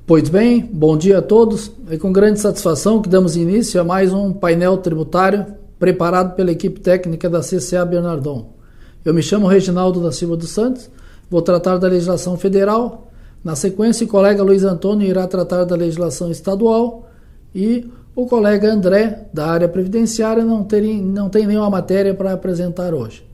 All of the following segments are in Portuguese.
Pois bem, bom dia a todos. É com grande satisfação que damos início a mais um painel tributário preparado pela equipe técnica da CCA Bernardon. Eu me chamo Reginaldo da Silva dos Santos, vou tratar da legislação federal. Na sequência, o colega Luiz Antônio irá tratar da legislação estadual e o colega André, da área previdenciária, não tem nenhuma matéria para apresentar hoje.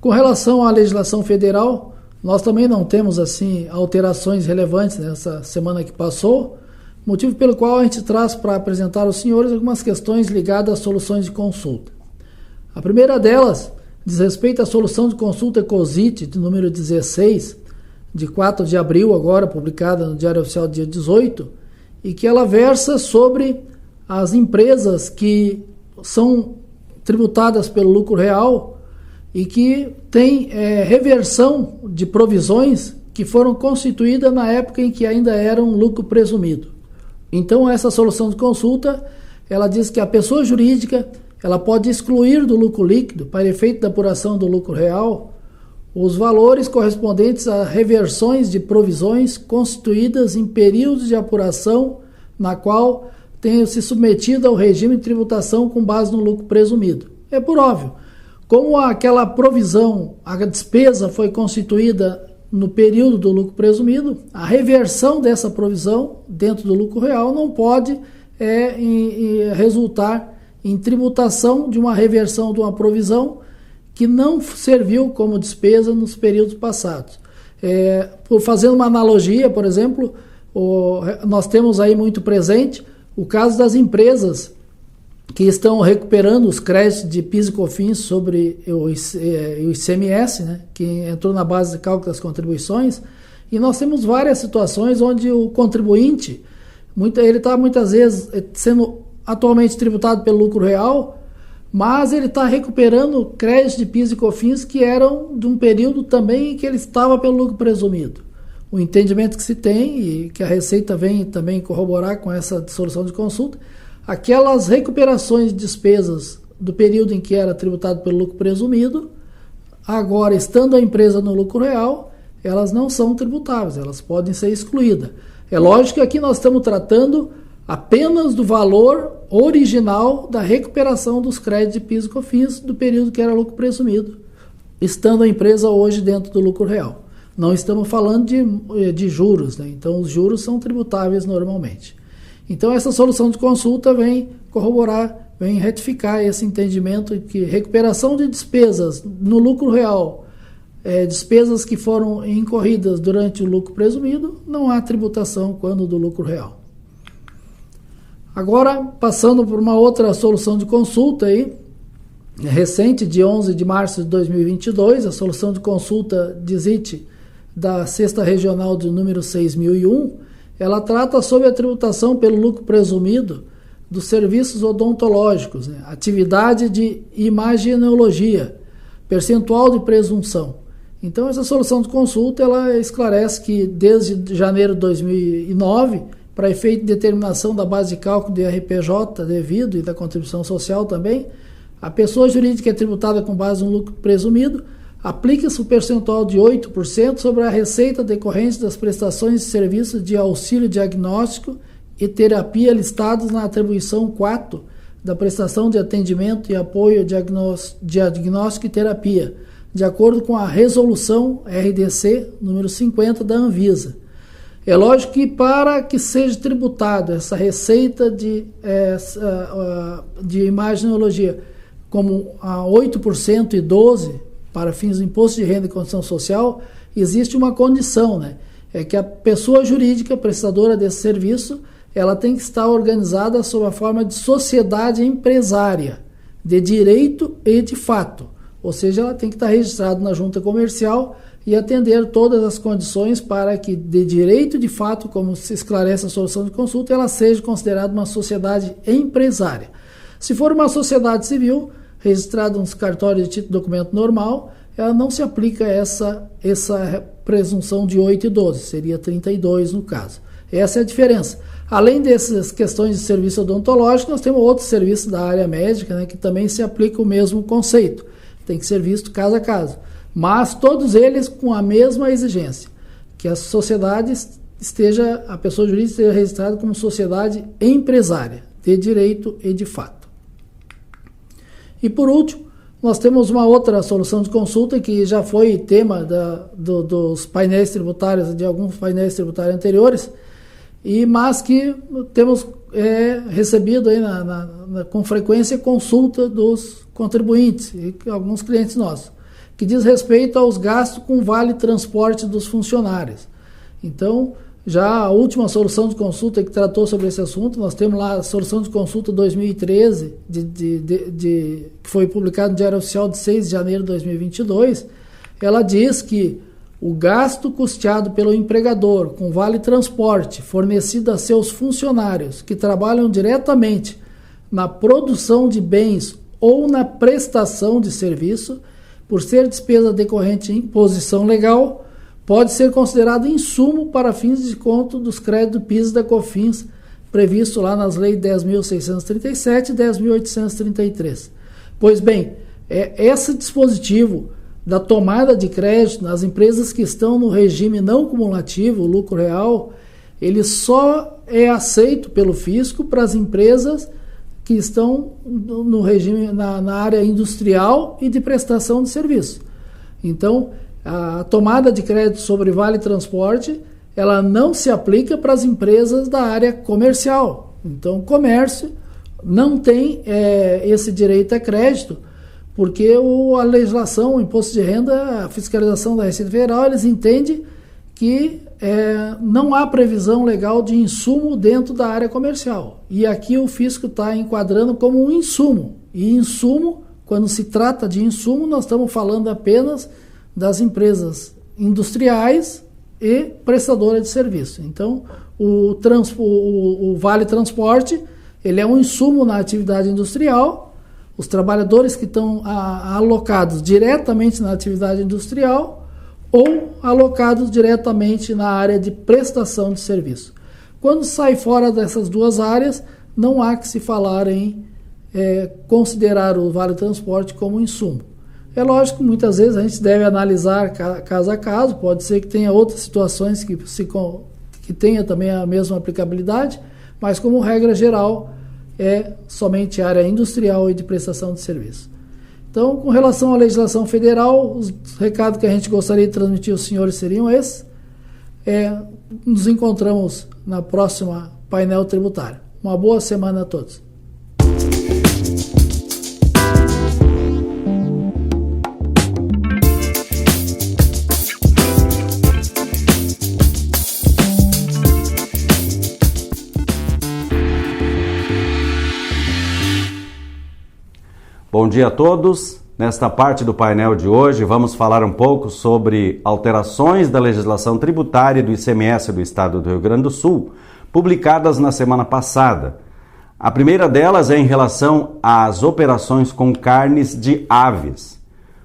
Com relação à legislação federal, nós também não temos assim alterações relevantes nessa semana que passou, motivo pelo qual a gente traz para apresentar aos senhores algumas questões ligadas às soluções de consulta. A primeira delas diz respeito à solução de consulta ECOSIT, de número 16, de 4 de abril, agora publicada no Diário Oficial dia 18, e que ela versa sobre as empresas que são tributadas pelo lucro real e que tem reversão de provisões que foram constituídas na época em que ainda era um lucro presumido. Então, essa solução de consulta, ela diz que a pessoa jurídica ela pode excluir do lucro líquido, para efeito da apuração do lucro real, os valores correspondentes a reversões de provisões constituídas em períodos de apuração na qual tenham se submetido ao regime de tributação com base no lucro presumido. É por óbvio. Como aquela provisão, a despesa foi constituída no período do lucro presumido, a reversão dessa provisão dentro do lucro real não pode resultar em tributação de uma reversão de uma provisão que não serviu como despesa nos períodos passados. Fazendo uma analogia, por exemplo, nós temos aí muito presente o caso das empresas que estão recuperando os créditos de PIS e COFINS sobre o ICMS, né, que entrou na base de cálculo das contribuições, e nós temos várias situações onde o contribuinte, ele está muitas vezes sendo atualmente tributado pelo lucro real, mas ele está recuperando créditos de PIS e COFINS que eram de um período também em que ele estava pelo lucro presumido. O entendimento que se tem, e que a Receita vem também corroborar com essa solução de consulta, aquelas recuperações de despesas do período em que era tributado pelo lucro presumido, agora estando a empresa no lucro real, elas não são tributáveis, elas podem ser excluídas. É lógico que aqui nós estamos tratando apenas do valor original da recuperação dos créditos de PIS e COFINS do período que era lucro presumido, estando a empresa hoje dentro do lucro real. Não estamos falando de juros, né? Então os juros são tributáveis normalmente. Então essa solução de consulta vem corroborar, vem retificar esse entendimento de que recuperação de despesas no lucro real, despesas que foram incorridas durante o lucro presumido, não há tributação quando do lucro real. Agora, passando por uma outra solução de consulta aí, recente, de 11 de março de 2022, a solução de consulta DISIT da 6ª Regional do número 6001, ela trata sobre a tributação pelo lucro presumido dos serviços odontológicos, né? Atividade de imaginologia, percentual de presunção. Então, essa solução de consulta ela esclarece que desde janeiro de 2009, para efeito de determinação da base de cálculo do IRPJ devido e da contribuição social também, a pessoa jurídica é tributada com base no lucro presumido, aplica-se o percentual de 8% sobre a receita decorrente das prestações de serviços de auxílio diagnóstico e terapia listados na atribuição 4 da prestação de atendimento e apoio diagnóstico e terapia, de acordo com a resolução RDC número 50 da Anvisa. É lógico que para que seja tributado essa receita de imaginologia como a 8% e 12% para fins do imposto de renda e contribuição social, existe uma condição, né? É que a pessoa jurídica prestadora desse serviço, ela tem que estar organizada sob a forma de sociedade empresária, de direito e de fato. Ou seja, ela tem que estar registrada na junta comercial e atender todas as condições para que, de direito e de fato, como se esclarece a solução de consulta, ela seja considerada uma sociedade empresária. Se for uma sociedade civil, registrada nos cartórios de título de documento normal, ela não se aplica essa presunção de 8 e 12, seria 32 no caso. Essa é a diferença. Além dessas questões de serviço odontológico, nós temos outros serviços da área médica, né, que também se aplica o mesmo conceito. Tem que ser visto caso a caso. Mas todos eles com a mesma exigência, que as sociedades a pessoa jurídica esteja registrada como sociedade empresária, de direito e de fato. E por último, nós temos uma outra solução de consulta que já foi tema dos painéis tributários, de alguns painéis tributários anteriores, mas que temos recebido aí com frequência consulta dos contribuintes e alguns clientes nossos, que diz respeito aos gastos com vale transporte dos funcionários. Então, já a última solução de consulta que tratou sobre esse assunto, nós temos lá a solução de consulta 2013, que foi publicada no Diário Oficial de 6 de janeiro de 2022, ela diz que o gasto custeado pelo empregador com vale transporte fornecido a seus funcionários que trabalham diretamente na produção de bens ou na prestação de serviço, por ser despesa decorrente de imposição legal, pode ser considerado insumo para fins de desconto dos créditos do PIS e da COFINS, previsto lá nas leis 10.637 e 10.833. Pois bem, esse dispositivo da tomada de crédito nas empresas que estão no regime não cumulativo, lucro real, ele só é aceito pelo fisco para as empresas que estão no regime na área industrial e de prestação de serviço. Então, a tomada de crédito sobre vale transporte, ela não se aplica para as empresas da área comercial. Então, o comércio não tem esse direito a crédito, porque a legislação, o imposto de renda, a fiscalização da Receita Federal, eles entendem que não há previsão legal de insumo dentro da área comercial. E aqui o fisco está enquadrando como um insumo. E insumo, quando se trata de insumo, nós estamos falando apenas das empresas industriais e prestadoras de serviço. Então, o vale transporte, ele é um insumo na atividade industrial. Os trabalhadores que estão alocados diretamente na atividade industrial ou alocados diretamente na área de prestação de serviço. Quando sai fora dessas duas áreas, não há que se falar em considerar o vale transporte como insumo. É lógico que muitas vezes a gente deve analisar caso a caso, pode ser que tenha outras situações que tenha também a mesma aplicabilidade, mas como regra geral é somente área industrial e de prestação de serviço. Então, com relação à legislação federal, os recados que a gente gostaria de transmitir aos senhores seriam esses. Nos encontramos na próxima painel tributário. Uma boa semana a todos. Bom dia a todos. Nesta parte do painel de hoje vamos falar um pouco sobre alterações da legislação tributária do ICMS do Estado do Rio Grande do Sul, publicadas na semana passada. A primeira delas é em relação às operações com carnes de aves.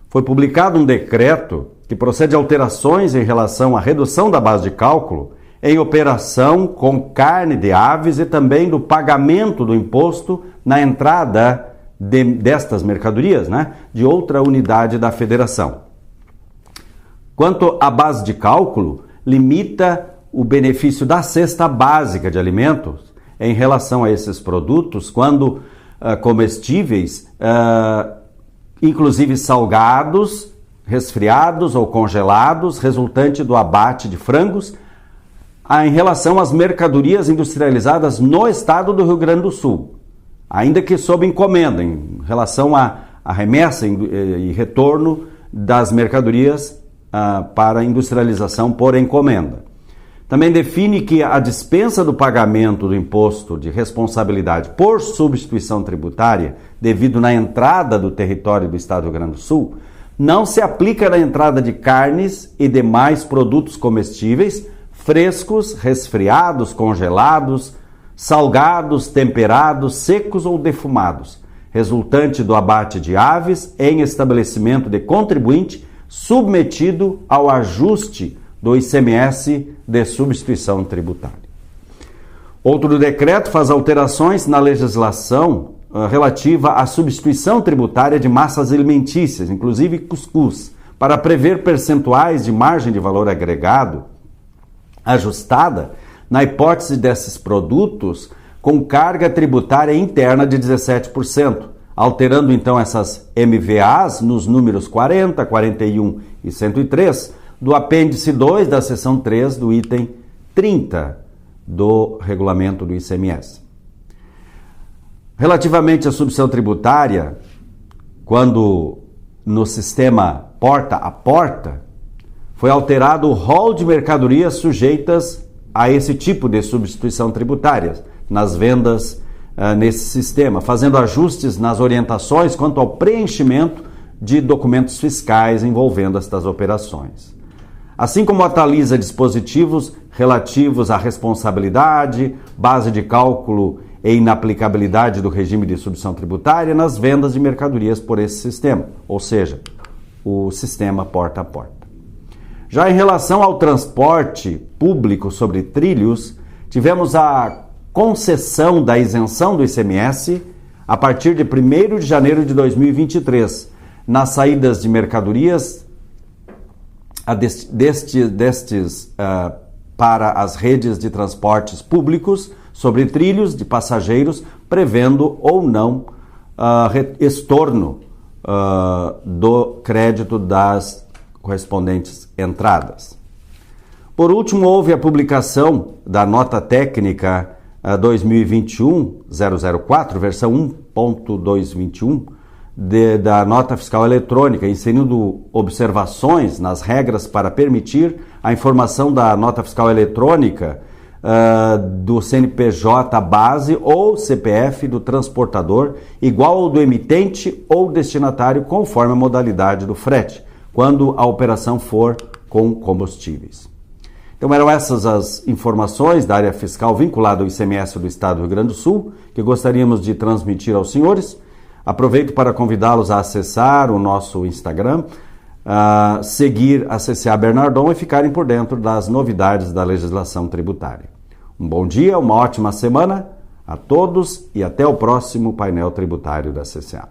Foi publicado um decreto que procede a alterações em relação à redução da base de cálculo em operação com carne de aves e também do pagamento do imposto na entrada destas mercadorias, de outra unidade da federação. Quanto à base de cálculo, limita o benefício da cesta básica de alimentos em relação a esses produtos, quando comestíveis, inclusive salgados, resfriados ou congelados, resultante do abate de frangos, em relação às mercadorias industrializadas no estado do Rio Grande do Sul, ainda que sob encomenda, em relação à remessa e retorno das mercadorias para industrialização por encomenda. Também define que a dispensa do pagamento do imposto de responsabilidade por substituição tributária, devido na entrada do território do Estado do Rio Grande do Sul, não se aplica na entrada de carnes e demais produtos comestíveis, frescos, resfriados, congelados, salgados, temperados, secos ou defumados, resultante do abate de aves em estabelecimento de contribuinte submetido ao ajuste do ICMS de substituição tributária. Outro decreto faz alterações na legislação relativa à substituição tributária de massas alimentícias, inclusive cuscuz, para prever percentuais de margem de valor agregado ajustada na hipótese desses produtos com carga tributária interna de 17%, alterando então essas MVAs nos números 40, 41 e 103 do apêndice 2 da seção 3 do item 30 do regulamento do ICMS. Relativamente à substituição tributária, quando no sistema porta a porta, foi alterado o rol de mercadorias sujeitas a esse tipo de substituição tributária nas vendas nesse sistema, fazendo ajustes nas orientações quanto ao preenchimento de documentos fiscais envolvendo estas operações. Assim como atualiza dispositivos relativos à responsabilidade, base de cálculo e inaplicabilidade do regime de substituição tributária nas vendas de mercadorias por esse sistema, ou seja, o sistema porta a porta. Já em relação ao transporte público sobre trilhos, tivemos a concessão da isenção do ICMS a partir de 1º de janeiro de 2023, nas saídas de mercadorias para as redes de transportes públicos sobre trilhos de passageiros, prevendo ou não estorno do crédito das correspondentes entradas. Por último, houve a publicação da nota técnica 2021-004, versão 1.221, da nota fiscal eletrônica, inserindo observações nas regras para permitir a informação da nota fiscal eletrônica do CNPJ base ou CPF do transportador igual ao do emitente ou destinatário, conforme a modalidade do frete, quando a operação for com combustíveis. Então eram essas as informações da área fiscal vinculada ao ICMS do Estado do Rio Grande do Sul que gostaríamos de transmitir aos senhores. Aproveito para convidá-los a acessar o nosso Instagram, seguir a CCA Bernardon e ficarem por dentro das novidades da legislação tributária. Um bom dia, uma ótima semana a todos e até o próximo painel tributário da CCA.